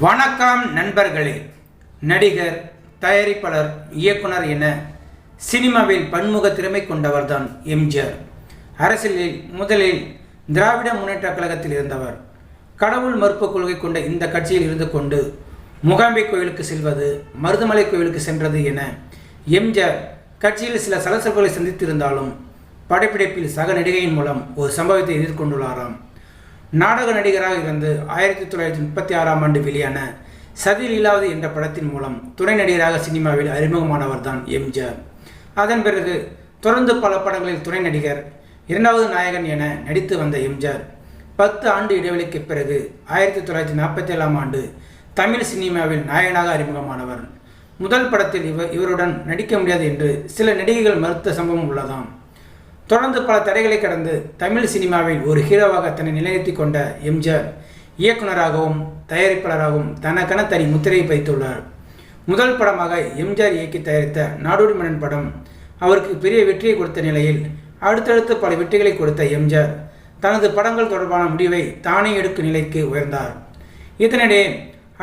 வணக்கம் நண்பர்களே. நடிகர், தயாரிப்பாளர், இயக்குனர் என சினிமாவில் பன்முக திறமை கொண்டவர்தான் எம்ஜிஆர். அரசியலில் முதலில் திராவிட முன்னேற்ற கழகத்தில் இருந்தவர். கடவுள் மறுப்பு கொள்கை கொண்ட இந்த கட்சியில் இருந்து கொண்டு மூகாம்பிகை கோயிலுக்கு செல்வது, மருதமலை கோயிலுக்கு சென்றது என எம்ஜிஆர் கட்சியில் சில சலசலப்புகளை சந்தித்திருந்தாலும் படப்பிடிப்பில் சக நடிகையின் மூலம் ஒரு சம்பவத்தை எதிர்கொண்டுள்ளாராம். நாடக நடிகராக இருந்து 1936 வெளியான சதி லீலாவதி என்ற படத்தின் மூலம் துணை நடிகராக சினிமாவில் அறிமுகமானவர் தான் எம்ஜிஆர். அதன் பிறகு தொடர்ந்து பல படங்களில் துணை நடிகர், இரண்டாவது நாயகன் என நடித்து வந்த எம்ஜிஆர் 10 ஆண்டு இடைவெளிக்கு பிறகு 1947 தமிழ் சினிமாவில் நாயகனாக அறிமுகமானவர். முதல் படத்தில் இவருடன் நடிக்க முடியாது என்று சில நடிகைகள் மறுத்த சம்பவம் உள்ளதாம். தொடர்ந்து பல தடைகளை கடந்து தமிழ் சினிமாவில் ஒரு ஹீரோவாக தன்னை நிலைநிறுத்தி கொண்ட எம்ஜிஆர் இயக்குனராகவும் தயாரிப்பாளராகவும் தனக்கென தனி முத்திரையை பதித்துள்ளார். முதல் படமாக எம்ஜிஆர் இயக்கி தயாரித்த நாடோடி மன்னன் படம் அவருக்கு பெரிய வெற்றியை கொடுத்த நிலையில் அடுத்தடுத்து பல வெற்றிகளை கொடுத்த எம்ஜிஆர் தனது படங்கள் தொடர்பான முடிவை தானே எடுக்கும் நிலைக்கு உயர்ந்தார். இதனிடையே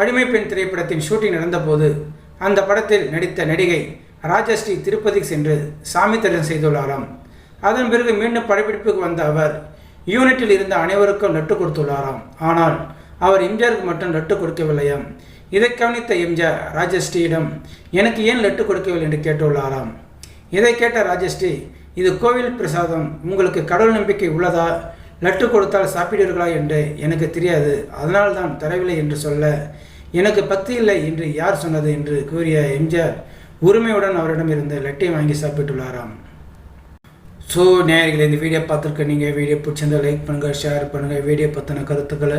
அடிமை பெண் திரைப்படத்தின் ஷூட்டிங் நடந்தபோது அந்த படத்தில் நடித்த நடிகை ராஜஸ்ரீ திருப்பதிக்கு சென்று சாமி தரிசனம் செய்துள்ளாராம். அதன் பிறகு மீண்டும் படப்பிடிப்புக்கு வந்த அவர் யூனிட்டில் இருந்த அனைவருக்கும் லட்டு கொடுத்துள்ளாராம். ஆனால் அவர் எம்ஜிஆருக்கு மட்டும் லட்டு கொடுக்கவில்லையாம். இதை கவனித்த எம்ஜிஆர் ராஜஸ்ரீயிடம் எனக்கு ஏன் லட்டு கொடுக்கவில்லை என்று கேட்டுள்ளாராம். இதை கேட்ட ராஜஸ்ரீ, இது கோவில் பிரசாதம், உங்களுக்கு கடவுள் நம்பிக்கை உள்ளதா, லட்டு கொடுத்தால் சாப்பிடுவீர்களா என்று எனக்கு தெரியாது, அதனால்தான் தரவில்லை என்று சொல்ல, எனக்கு பக்தி இல்லை என்று யார் சொன்னது என்று கூறிய எம்ஜிஆர் உரிமையுடன் அவரிடமிருந்து லட்டை வாங்கி சாப்பிட்டுள்ளாராம். ஸோ நேயர்களே, இந்த வீடியோ பார்த்துருக்க நீங்கள் வீடியோ பிடிச்சிருந்தால் லைக் பண்ணுங்கள், ஷேர் பண்ணுங்கள். வீடியோ பற்றின கருத்துக்களை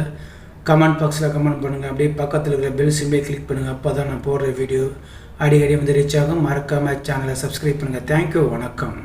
கமெண்ட் பாக்ஸில் கமெண்ட் பண்ணுங்கள். அப்படியே பக்கத்தில் இருக்கிற பெல் சிம்பிளை கிளிக் பண்ணுங்கள். அப்போ தான் நான் போடுற வீடியோ அடிக்கடி வந்து ரீச் ஆகும். மறக்காமல் சேனலை சப்ஸ்கிரைப் பண்ணுங்கள். தேங்க்யூ. வணக்கம்.